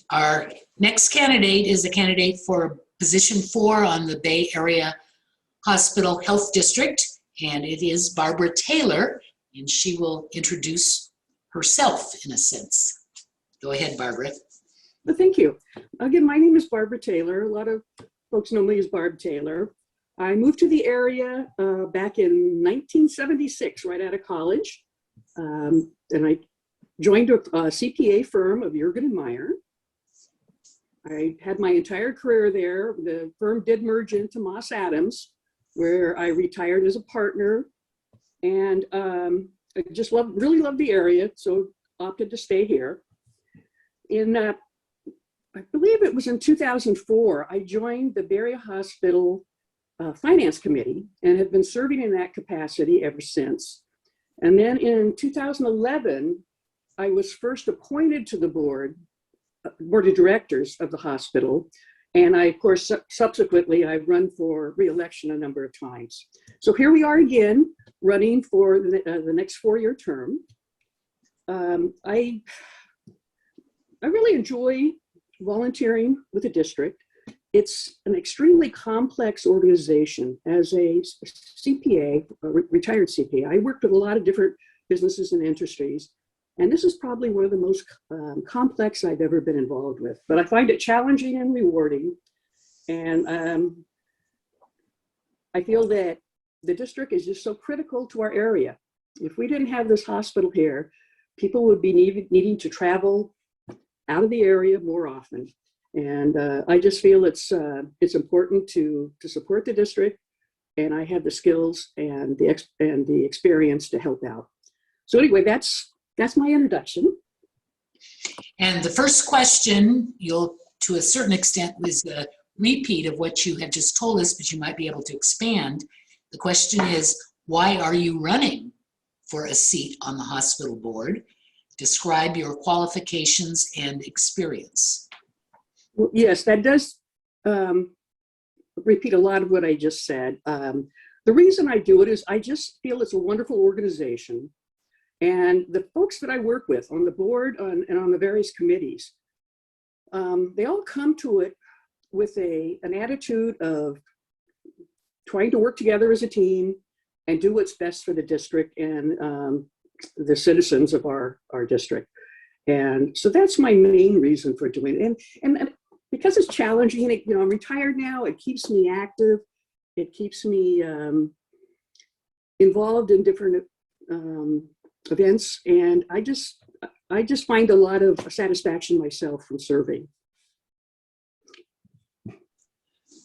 Our next candidate is a candidate for position 4 on the Bay Area Hospital Health District, and it is Barbara Taylor, and she will introduce herself in a sense. Go ahead, Barbara. Well, thank you. Again, my name is Barbara Taylor. A lot of folks know me as Barb Taylor. I moved to the area back in 1976, right out of college. And I joined a CPA firm of Jurgen and Meyer. I had my entire career there. The firm did merge into Moss Adams, where I retired as a partner. And I just really loved the area, so opted to stay here. I believe it was in 2004, I joined the Bay Area Hospital Finance Committee and have been serving in that capacity ever since. And then in 2011, I was first appointed to the board of directors of the hospital. And I, of course, subsequently, I've run for re-election a number of times. So here we are again, running for the next 4-year term. I really enjoy volunteering with the district. It's an extremely complex organization. As a CPA, a retired CPA, I worked with a lot of different businesses and industries, and this is probably one of the most complex I've ever been involved with. But I find it challenging and rewarding, and I feel that the district is just so critical to our area. If we didn't have this hospital here, people would be needing to travel out of the area more often. And I just feel it's important to support the district, and I have the skills and the experience to help out. So anyway, that's my introduction. And the first question, to a certain extent, was a repeat of what you had just told us, but you might be able to expand. The question is, why are you running for a seat on the hospital board? Describe your qualifications and experience. Well, yes, that does repeat a lot of what I just said. The reason I do it is I just feel it's a wonderful organization. And the folks that I work with on the board and on the various committees, they all come to it with an attitude of trying to work together as a team and do what's best for the district and the citizens of our district. And so that's my main reason for doing it. And because it's challenging, I'm retired now, it keeps me active. It keeps me involved in different events. And I just find a lot of satisfaction myself from serving.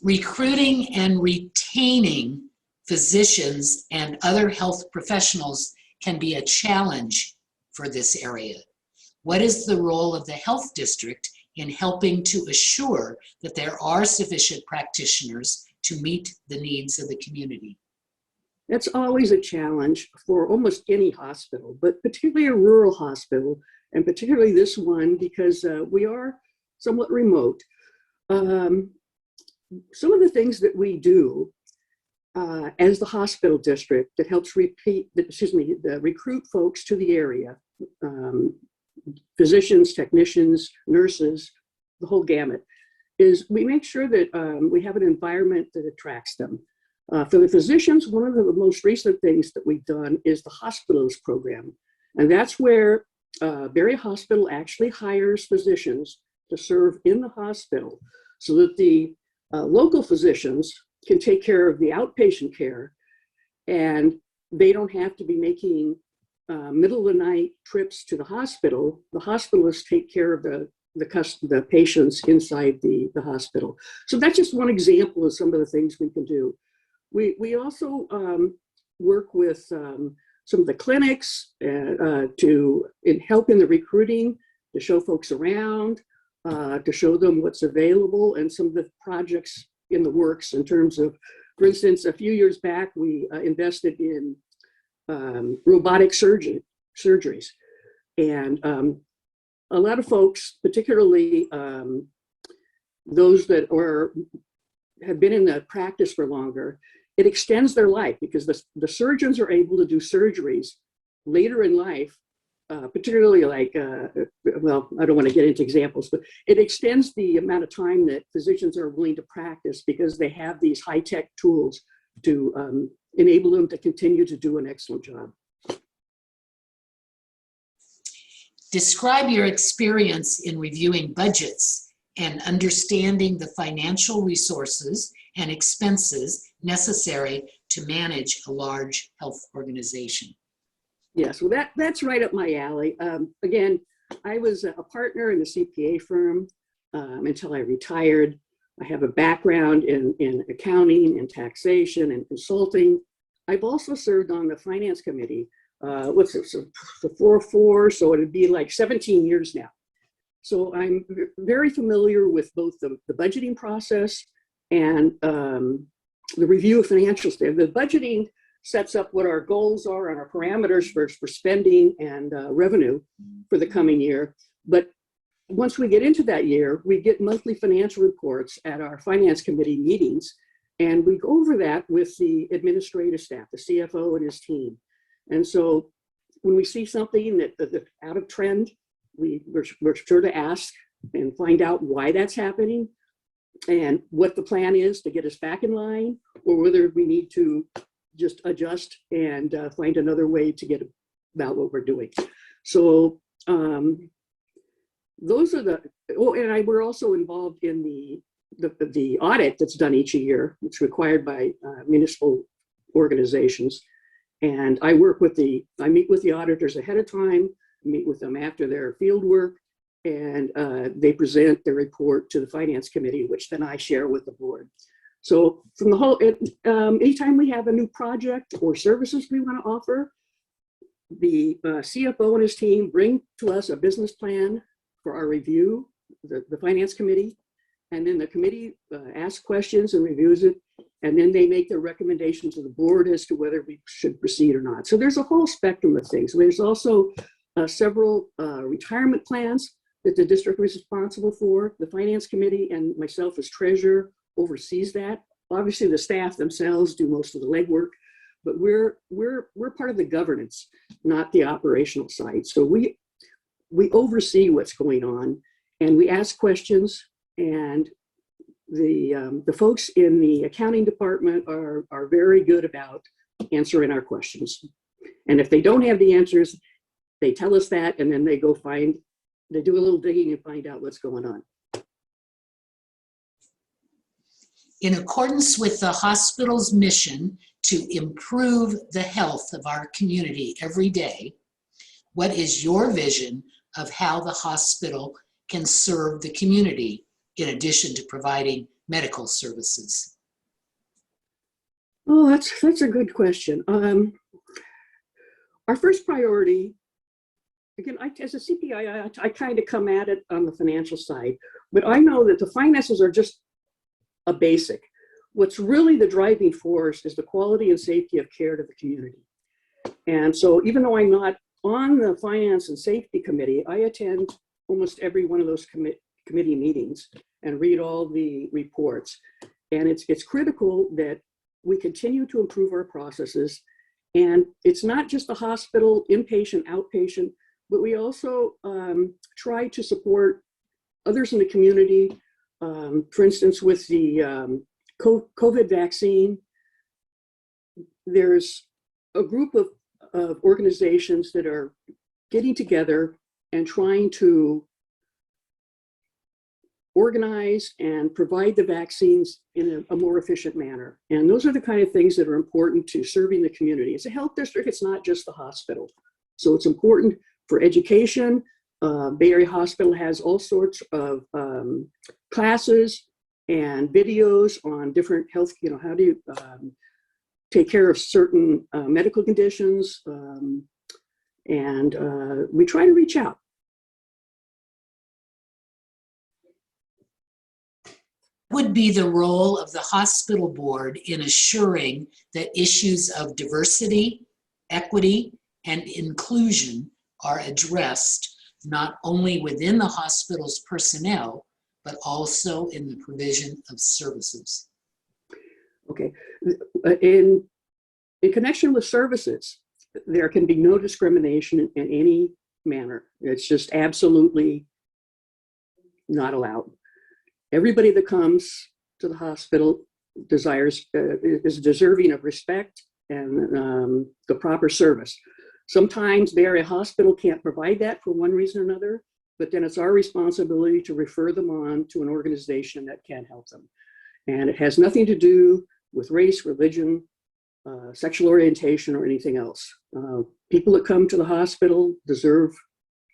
Recruiting and retaining physicians and other health professionals can be a challenge for this area. What is the role of the health district in helping to assure that there are sufficient practitioners to meet the needs of the community? That's always a challenge for almost any hospital, but particularly a rural hospital, and particularly this one because we are somewhat remote. Some of the things that we do as the hospital district that helps recruit folks to the area, physicians, technicians, nurses, the whole gamut, is we make sure that we have an environment that attracts them. For the physicians, one of the most recent things that we've done is the hospitalist program. And that's where Bay Area Hospital actually hires physicians to serve in the hospital so that the local physicians can take care of the outpatient care, and they don't have to be making middle of the night trips to the hospital. The hospitalists take care of the patients inside the hospital. So that's just one example of some of the things we can do. We also work with some of the clinics to help in the recruiting, to show folks around, to show them what's available, and some of the projects in the works in terms of, for instance, a few years back, we invested in robotic surgeries. And a lot of folks, particularly those that have been in the practice for longer, it extends their life because the surgeons are able to do surgeries later in life particularly like, well, I don't want to get into examples, but it extends the amount of time that physicians are willing to practice because they have these high-tech tools to enable them to continue to do an excellent job. Describe your experience in reviewing budgets and understanding the financial resources and expenses necessary to manage a large health organization. Yes, well, that's right up my alley. Again, I was a partner in the CPA firm until I retired. I have a background in accounting and taxation and consulting. I've also served on the finance committee. What's it, so the 404, so it'd be like 17 years now. So I'm very familiar with both the budgeting process and the review of financial statements. The budgeting sets up what our goals are and our parameters for spending and revenue for the coming year. But once we get into that year, we get monthly financial reports at our finance committee meetings, and we go over that with the administrative staff, the CFO and his team. And so when we see something that's out of trend, we're sure to ask and find out why that's happening and what the plan is to get us back in line, or whether we need to just adjust and find another way to get about what we're doing. So those are we're also involved in the audit that's done each year. It's required by municipal organizations. And I meet with the auditors ahead of time, meet with them after their field work, and they present their report to the finance committee, which then I share with the board. So from the whole, anytime we have a new project or services we want to offer, the CFO and his team bring to us a business plan for our review, the finance committee, and then the committee asks questions and reviews it, and then they make their recommendations to the board as to whether we should proceed or not. So there's a whole spectrum of things. There's also several retirement plans that the district is responsible for. The finance committee and myself as treasurer oversees that. Obviously, the staff themselves do most of the legwork, but we're part of the governance, not the operational side. So we oversee what's going on, and we ask questions. And the folks in the accounting department are very good about answering our questions. And if they don't have the answers, they tell us that, and then they do a little digging and find out what's going on. In accordance with the hospital's mission to improve the health of our community every day, what is your vision of how the hospital can serve the community in addition to providing medical services? Oh, that's a good question. Our first priority, again, as a CPI, I kind of come at it on the financial side, but I know that the finances are just a basic. What's really the driving force is the quality and safety of care to the community. And so even though I'm not on the finance and safety committee, I attend almost every one of those committee meetings and read all the reports. And it's critical that we continue to improve our processes. And it's not just the hospital, inpatient, outpatient, but we also try to support others in the community. For instance, with the COVID vaccine, there's a group of organizations that are getting together and trying to organize and provide the vaccines in a more efficient manner. And those are the kind of things that are important to serving the community. It's a health district, it's not just the hospital. So it's important for education. Bay Area Hospital has all sorts of classes and videos on different health, how do you take care of certain medical conditions. And we try to reach out. Would be the role of the hospital board in assuring that issues of diversity, equity, and inclusion are addressed not only within the hospital's personnel, but also in the provision of services? Okay, in connection with services, there can be no discrimination in any manner. It's just absolutely not allowed. Everybody that comes to the hospital is deserving of respect and the proper service. Sometimes the area hospital can't provide that for one reason or another, but then it's our responsibility to refer them on to an organization that can help them. And it has nothing to do with race, religion, sexual orientation, or anything else. People that come to the hospital deserve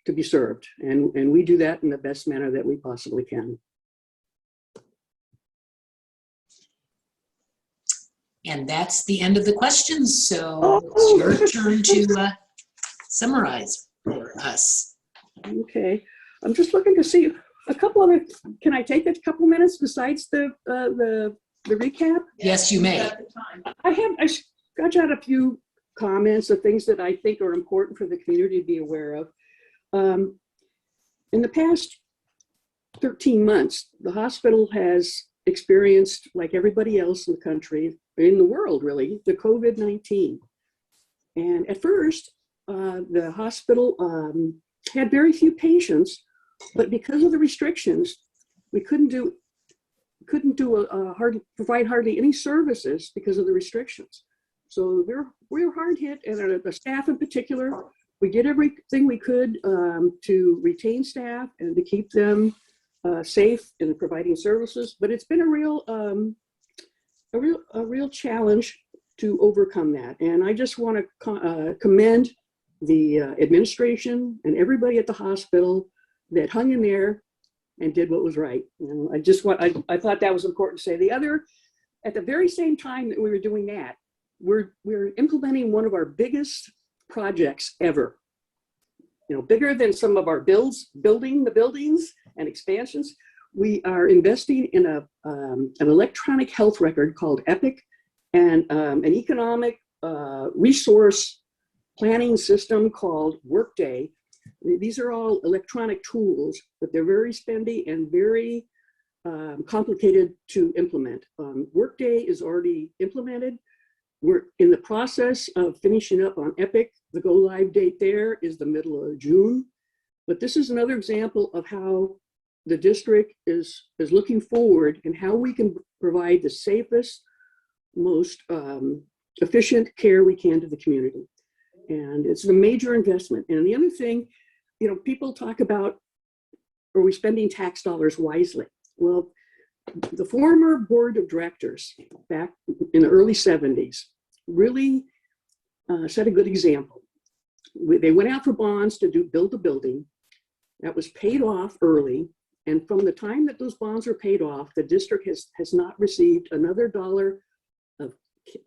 to be served, and we do that in the best manner that we possibly can. And that's the end of the questions. So it's your turn to summarize for us. Okay, I'm just looking to see a couple other. Can I take a couple minutes besides the recap? Yes, you may. I scratched out a few comments of things that I think are important for the community to be aware of. In the past 13 months, the hospital has experienced, like everybody else in the country, in the world really, the COVID-19. And at first, the hospital had very few patients, but because of the restrictions, we couldn't provide hardly any services because of the restrictions. So we were hard hit, and the staff in particular, we did everything we could to retain staff and to keep them safe in providing services. But it's been a real challenge to overcome that. And I just want to commend the administration and everybody at the hospital that hung in there and did what was right. And I thought that was important to say. The other, at the very same time that we were doing that, we're implementing one of our biggest projects ever. You know, bigger than some of our building the buildings and expansions. We are investing in an electronic health record called EPIC, and an economic resource planning system called Workday. These are all electronic tools, but they're very spendy and very complicated to implement. Workday is already implemented. We're in the process of finishing up on EPIC. The go live date there is the middle of June. But this is another example of how the district is looking forward and how we can provide the safest, most efficient care we can to the community. And it's a major investment. And the other thing, you know, people talk about, are we spending tax dollars wisely? Well, the former board of directors back in the early 70s really set a good example. They went out for bonds to build a building that was paid off early. And from the time that those bonds were paid off, the district has not received another dollar of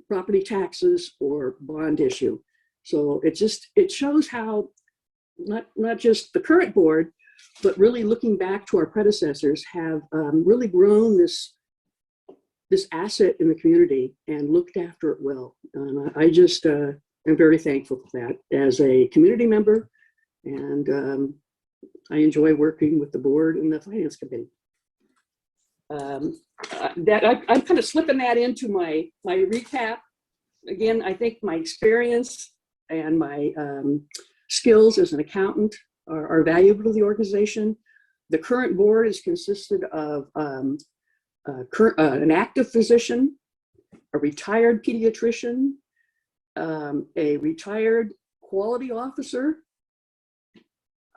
property taxes or bond issue. So it shows how not just the current board, but really looking back to our predecessors have really grown this asset in the community and looked after it well. And I just am very thankful for that as a community member, and I enjoy working with the board and the finance committee. I'm kind of slipping that into my recap. Again, I think my experience and my skills as an accountant are valuable to the organization. The current board is consisted of an active physician, a retired pediatrician, a retired quality officer,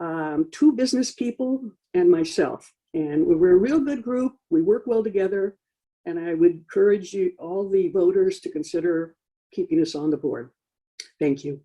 2 business people, and myself. And we're a real good group. We work well together. And I would encourage all the voters to consider keeping us on the board. Thank you.